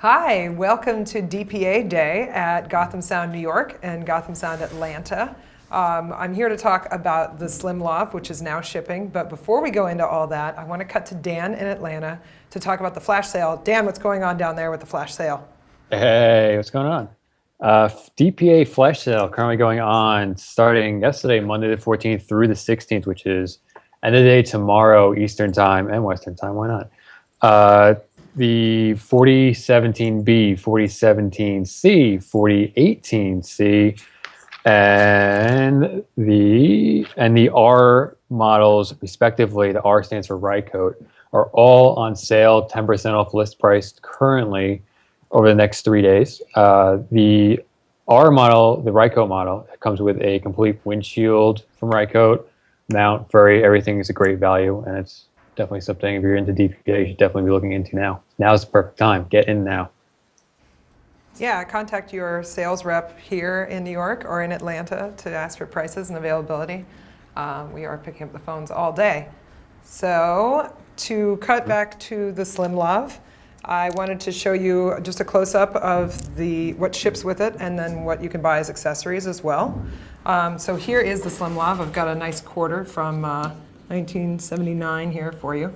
Hi, welcome to DPA Day at Gotham Sound, New York and Gotham Sound, Atlanta. I'm here to talk about the Slim Lav, which is now shipping. But before we go into all that, I want to cut to Dan in Atlanta to talk about the flash sale. Dan, what's going on down there with the flash sale? Hey, what's going on? DPA flash sale currently going on starting yesterday, Monday the 14th through the 16th, which is end of the day tomorrow, Eastern time and Western time. Why not? The 4017B, 4017C, 4018C, and the R models, respectively, the R stands for Rycote, are all on sale, 10% off list price currently over the next 3 days. The R model, the Rycote model, comes with a complete windshield from Rycote, mount, everything is a great value, and it's definitely something, if you're into DPA, you should definitely be looking into now. Now is the perfect time. Get in now. Yeah, contact your sales rep here in New York or in Atlanta to ask for prices and availability. We are picking up the phones all day. So to cut back to the Slim Lav, I wanted to show you just a close-up of what ships with it and then what you can buy as accessories as well. So here is the Slim Lav. I've got a nice quarter from 1979 here for you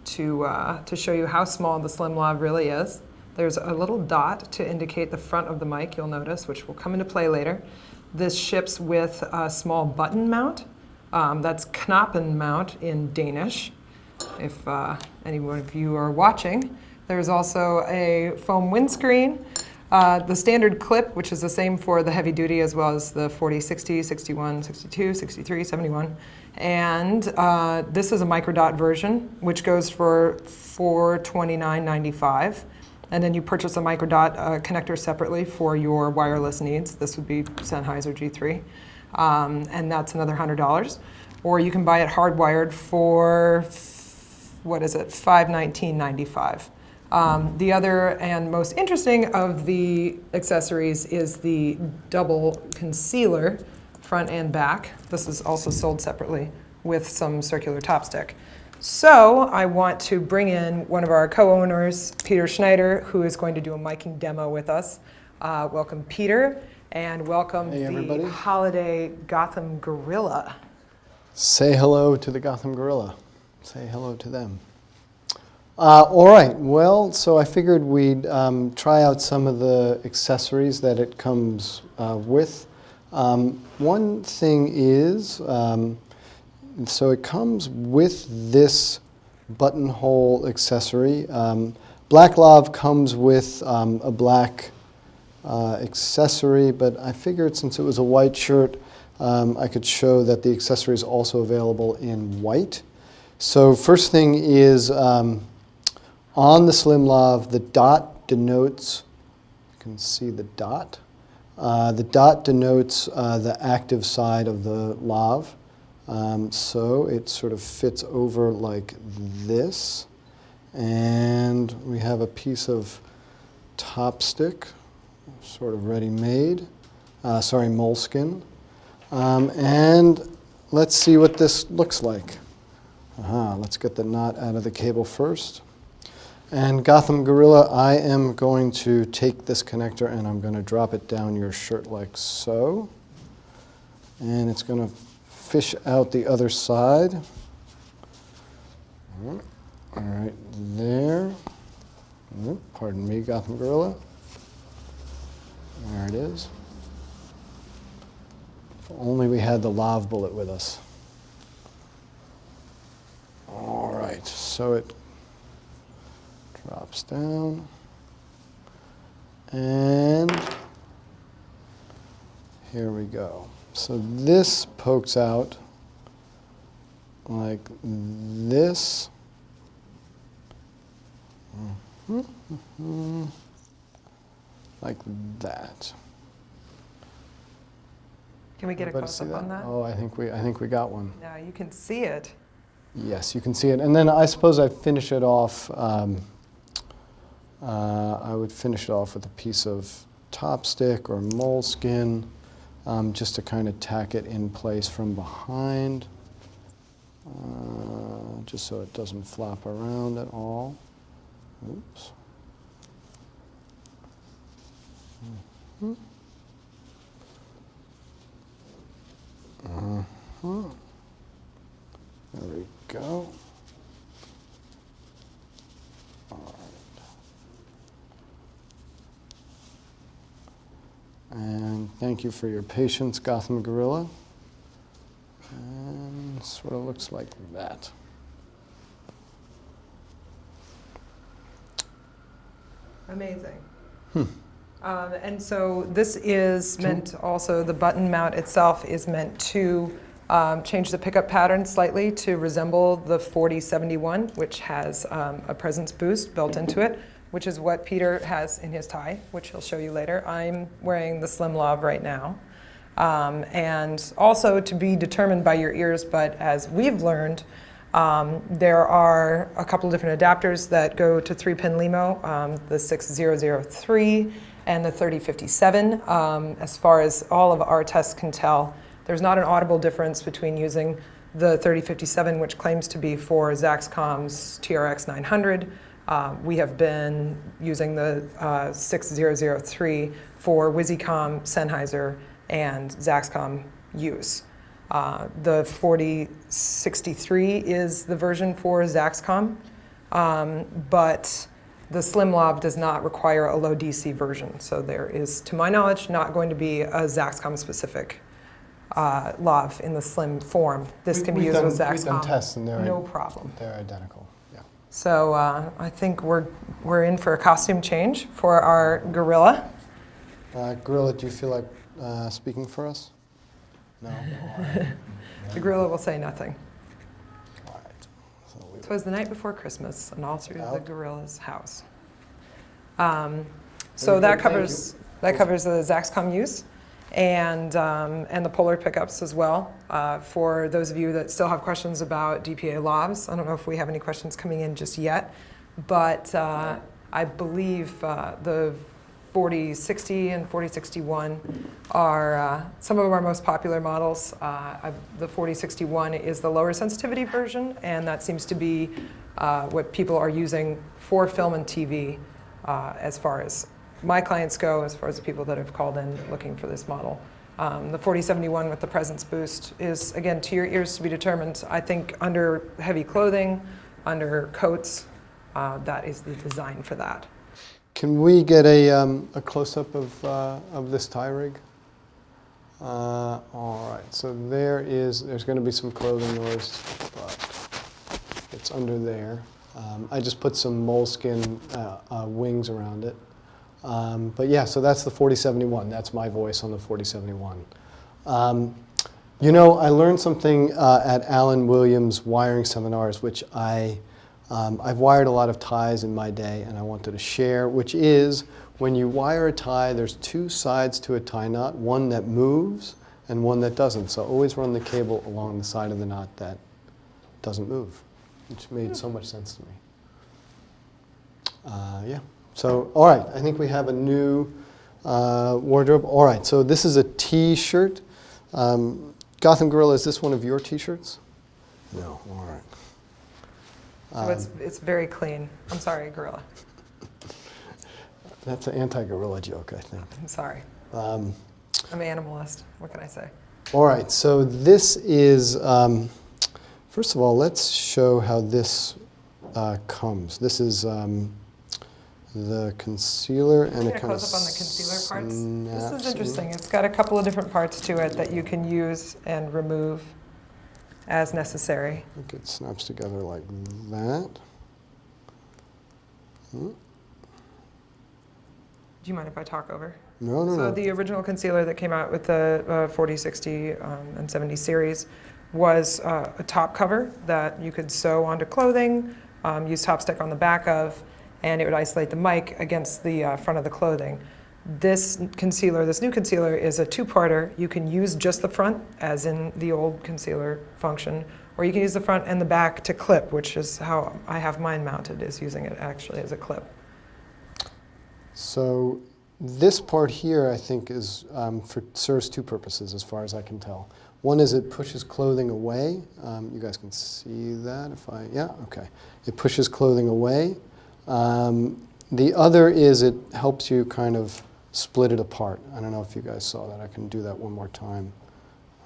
to show you how small the Slim Lav really is. There's a little dot to indicate the front of the mic, you'll notice, which will come into play later. This ships with a small button mount. That's Knappen mount in Danish, if anyone of you are watching. There's also a foam windscreen. The standard clip, which is the same for the heavy duty as well as the 40, 60, 61, 62, 63, 71. And this is a Microdot version, which goes for $429.95. And then you purchase a Microdot connector separately for your wireless needs. This would be Sennheiser G3. And that's another $100. Or you can buy it hardwired for, what is it, $519.95. The other and most interesting of the accessories is the double concealer, front and back. This is also sold separately with some circular top stick. So I want to bring in one of our co-owners, Peter Schneider, who is going to do a miking demo with us. Welcome, Peter, and welcome the holiday Gotham Gorilla. Say hello to the Gotham Gorilla. Say hello to them. All right, well, so I figured we'd try out some of the accessories that it comes with. One thing is, so it comes with this buttonhole accessory. Black Lav comes with a black accessory, but I figured since it was a white shirt, I could show that the accessory is also available in white. So first thing is, on the Slim Lav, the dot denotes, you can see the dot. The dot denotes the active side of the Lav. So it sort of fits over like this. And we have a piece of top stick, sort of ready-made, moleskin. And let's see what this looks like. Let's get the knot out of the cable first. And Gotham Gorilla, I am going to take this connector and I'm going to drop it down your shirt like so. And it's going to fish out the other side. All right, there. Pardon me, Gotham Gorilla. There it is. If only we had the Lav bullet with us. All right, so it drops down, and here we go. So this pokes out like this. Like that. Can we get a close-up on that? Oh, I think we got one. Yeah, you can see it. Yes, you can see it. And then I suppose I'd finish it off. I would finish it off with a piece of top stick or moleskin, just to kind of tack it in place from behind, just so it doesn't flop around at all. Oops. There we go. All right. And thank you for your patience, Gotham Gorilla. And sort of looks like that. Amazing. And so this is meant also, the button mount itself is meant to change the pickup pattern slightly to resemble the 4071, which has a presence boost built into it, which is what Peter has in his tie, which he'll show you later. I'm wearing the Slim Lav right now. And also to be determined by your ears, but as we've learned, there are a couple of different adapters that go to 3-pin LEMO, the 6003 and the 3057. As far as all of our tests can tell, there's not an audible difference between using the 3057, which claims to be for Zaxcom's TRX 900. We have been using the 6003 for Wizicom, Sennheiser, and Zaxcom use. The 4063 is the version for Zaxcom, but the Slim Lav does not require a low DC version. So there is, to my knowledge, not going to be a Zaxcom specific Lav in the Slim form. This can be used with Zaxcom. We've done tests and no problem. They're identical. Yeah. So I think we're in for a costume change for our gorilla. Gorilla, do you feel like speaking for us? No. All right. The gorilla will say nothing. All right. So It was the night before Christmas, and all through the gorilla's house. So that covers the Zaxcom use and the polar pickups as well. For those of you that still have questions about DPA lavs, I don't know if we have any questions coming in just yet, but I believe the 4060 and 4061 are some of our most popular models. The 4061 is the lower sensitivity version, and that seems to be what people are using for film and TV as far as my clients go, as far as the people that have called in looking for this model. The 4071 with the presence boost is, again, to your ears to be determined. I think under heavy clothing, under coats, that is the design for that. Can we get a close-up of this tie rig? All right, so there's going to be some clothing noise, but it's under there. I just put some moleskin wings around it. But yeah, so that's the 4071. That's my voice on the 4071. You know, I learned something at Alan Williams' wiring seminars, which I've wired a lot of ties in my day, and I wanted to share, which is when you wire a tie, there's two sides to a tie knot, one that moves and one that doesn't. So always run the cable along the side of the knot that doesn't move, which made so much sense to me. Yeah. So, all right, I think we have a new wardrobe. All right, so this is a T-shirt. Gotham Gorilla, is this one of your T-shirts? No, all right. So it's very clean. I'm sorry, gorilla. That's an anti-gorilla joke, I think. I'm sorry. I'm an animalist. What can I say? All right, so this is, first of all, let's show how this comes. This is the concealer and Get a close up on the concealer parts. This is interesting. It's got a couple of different parts to it that you can use and remove as necessary. I think it snaps together like that. Do you mind if I talk over? No. So the original concealer that came out with the 40, 60, and 70 series was a top cover that you could sew onto clothing, use top stick on the back of, and it would isolate the mic against the front of the clothing. This concealer, this new concealer, is a two-parter. You can use just the front, as in the old concealer function, or you can use the front and the back to clip, which is how I have mine mounted, is using it actually as a clip. So this part here, I think, is serves two purposes, as far as I can tell. One is it pushes clothing away. You guys can see that if yeah, okay. It pushes clothing away. The other is it helps you kind of split it apart. I don't know if you guys saw that. I can do that one more time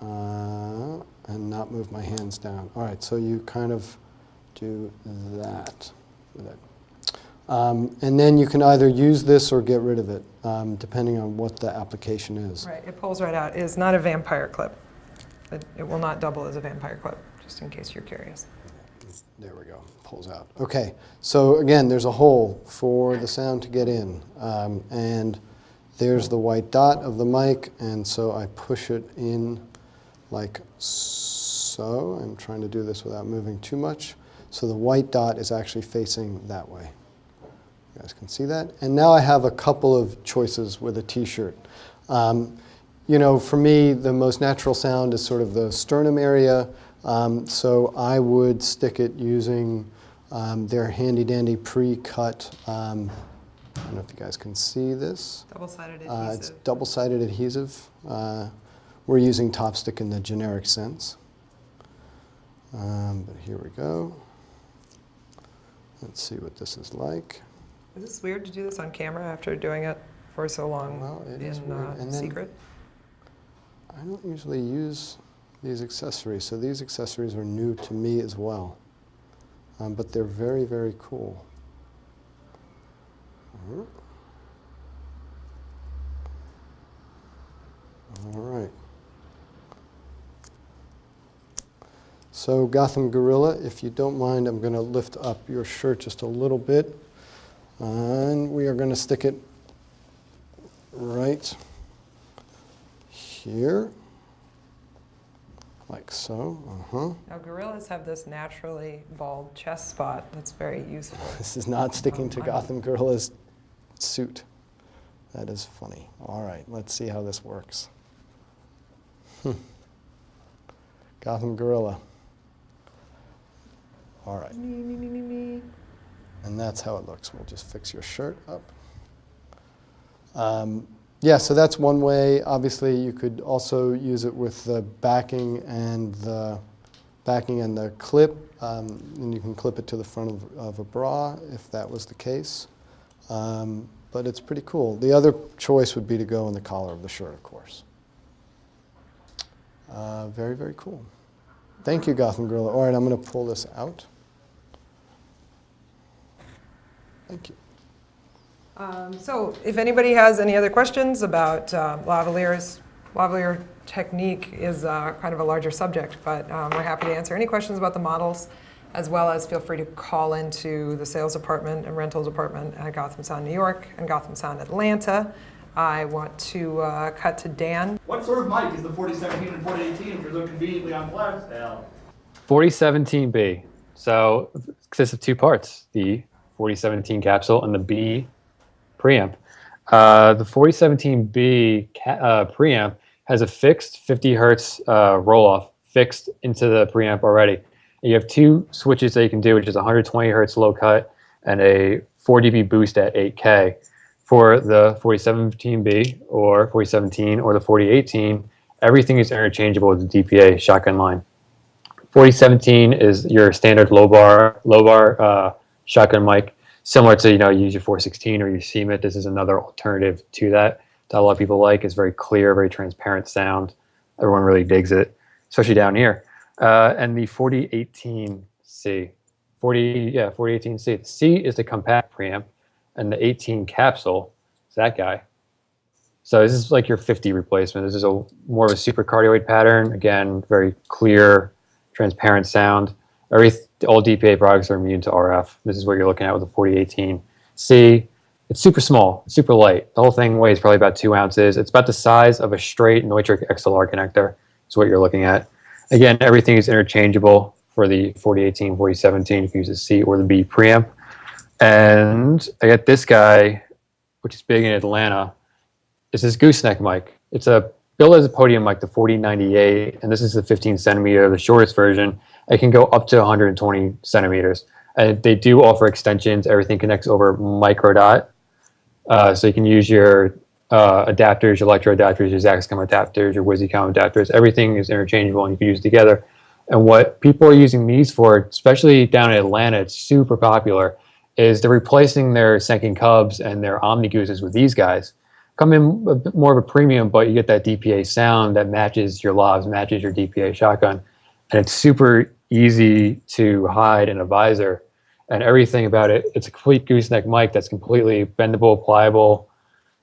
and not move my hands down. All right, so you kind of do that with it. And then you can either use this or get rid of it, depending on what the application is. Right, it pulls right out. It is not a vampire clip. It will not double as a vampire clip, just in case you're curious. There we go, pulls out. Okay, so again, there's a hole for the sound to get in. And there's the white dot of the mic, and so I push it in like so. I'm trying to do this without moving too much. So the white dot is actually facing that way. You guys can see that. And now I have a couple of choices with a t-shirt. You know, for me, the most natural sound is sort of the sternum area. So I would stick it using their handy-dandy pre-cut, I don't know if you guys can see this. Double-sided adhesive. It's double-sided adhesive. We're using Topstick in the generic sense. But here we go. Let's see what this is like. Is this weird to do this on camera after doing it for so long Well, it is in weird. And then secret? I don't usually use these accessories, so these accessories are new to me as well. But they're very, very cool. All right. So Gotham Gorilla, if you don't mind, I'm going to lift up your shirt just a little bit. And we are going to stick it right here, like so. Now, gorillas have this naturally bald chest spot that's very useful. This is not sticking to Gotham Gorilla's suit. That is funny. All right, let's see how this works. Gotham Gorilla. All right. Me. And that's how it looks. We'll just fix your shirt up. Yeah, so that's one way. Obviously, you could also use it with the backing and the clip. And you can clip it to the front of a bra if that was the case. But it's pretty cool. The other choice would be to go in the collar of the shirt, of course. Very, very cool. Thank you, Gotham Gorilla. All right, I'm going to pull this out. Thank you. So if anybody has any other questions about lavaliers, lavalier technique is kind of a larger subject, but we're happy to answer any questions about the models, as well as feel free to call into the sales department and rental department at Gotham Sound New York and Gotham Sound Atlanta. I want to cut to Dan. What sort of mic is the 4017 and 4018 if you're so conveniently on flash sale? 4017B. So it consists of two parts, the 4017 capsule and the B preamp. The 4017B preamp has a fixed 50 hertz roll-off fixed into the preamp already. And you have two switches that you can do, which is 120 hertz low cut and a 4 dB boost at 8K. For the 4017B or 4017 or the 4018, everything is interchangeable with the DPA shotgun line. 4017 is your standard low bar shotgun mic, similar to, you use your 416 or your CMIT. This is another alternative to that a lot of people like. It's very clear, very transparent sound. Everyone really digs it, especially down here. And the 4018C, 4018C. The C is the compact preamp, and the 18 capsule is that guy. So this is like your 50 replacement. This is more of a supercardioid pattern. Again, very clear, transparent sound. All DPA products are immune to RF. This is what you're looking at with the 4018C. It's super small, super light. The whole thing weighs probably about 2 ounces. It's about the size of a straight Neutrik XLR connector is what you're looking at. Again, everything is interchangeable for the 4018, 4017. You can use the C or the B preamp. And I got this guy, which is big in Atlanta. It's this gooseneck mic. It's built as a podium mic, the 4098, and this is the 15 centimeter, the shortest version. It can go up to 120 centimeters. And they do offer extensions. Everything connects over Microdot. So you can use your adapters, your electro adapters, your Zaxcom adapters, your WYSICOM adapters. Everything is interchangeable and you can use it together. And what people are using these for, especially down in Atlanta, it's super popular, is they're replacing their Senkin Cubs and their Omni Gooses with these guys. come in a bit more of a premium, but you get that DPA sound that matches your lavs, matches your DPA shotgun. And it's super easy to hide in a visor. And everything about it, it's a complete gooseneck mic that's completely bendable, pliable,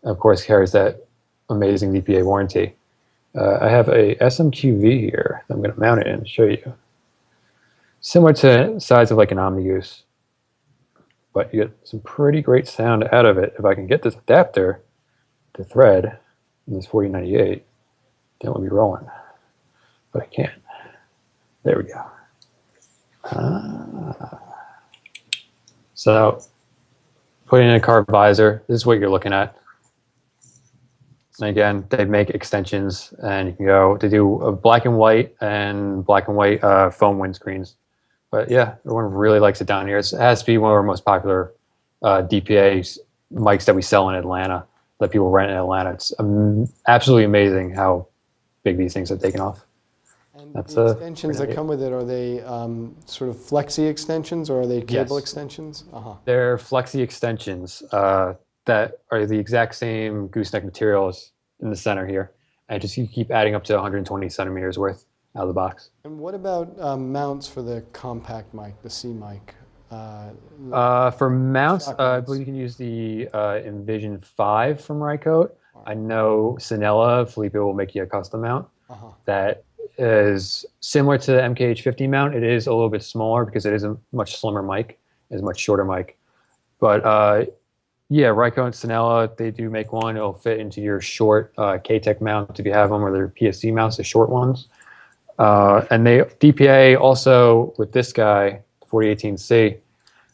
and of course carries that amazing DPA warranty. I have a SMQV here that I'm going to mount it in and show you. Similar to size of like an Omni-Goose, but you get some pretty great sound out of it. If I can get this adapter to thread in this 4098, then we'll be rolling. But I can't. There we go. So putting in a carved visor, this is what you're looking at. And again, they make extensions, and you can go to do a black and white foam windscreens. But yeah, everyone really likes it down here. It has to be one of our most popular DPA mics that we sell in Atlanta, that people rent in Atlanta. It's absolutely amazing how big these things have taken off. And That's the extensions that come with it, are they sort of flexi extensions, or are they cable extensions? They're flexi extensions that are the exact same gooseneck materials in the center here. And just you keep adding up to 120 centimeters worth out of the box. And what about mounts for the compact mic, the C mic? For mounts, I believe you can use the Envision 5 from Rycote. I know Sinella, Felipe will make you a custom mount that is similar to the MKH50 mount. It is a little bit smaller because it is a much slimmer mic. It's a much shorter mic. But yeah, Rycote and Sinella, they do make one. It'll fit into your short K-Tech mount if you have them, or their PSC mounts, the short ones. And DPA also, with this guy, 4018C,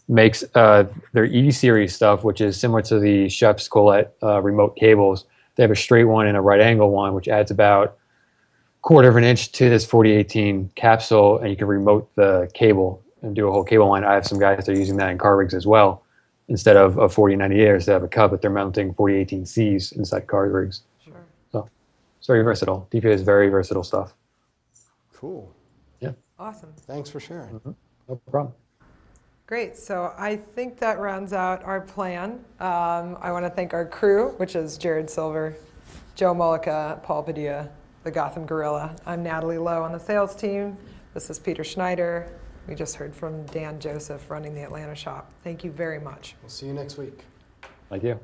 makes their E series stuff, which is similar to the Schoeps Colette remote cables. They have a straight one and a right angle one, which adds about 1/4 of an inch to this 4018 capsule, and you can remote the cable and do a whole cable line. I have some guys that are using that in car rigs as well. Instead of a 4098s, they have a cup, but they're mounting 4018Cs inside car rigs. Sure. So it's very versatile. DPA is very versatile stuff. Cool. Yeah. Awesome. Thanks for sharing. No problem. Great. So I think that rounds out our plan. I want to thank our crew, which is Jared Silver, Joe Mullica, Paul Padilla, the Gotham Gorilla. I'm Natalie Lowe on the sales team. This is Peter Schneider. We just heard from Dan Joseph running the Atlanta shop. Thank you very much. We'll see you next week. Thank you.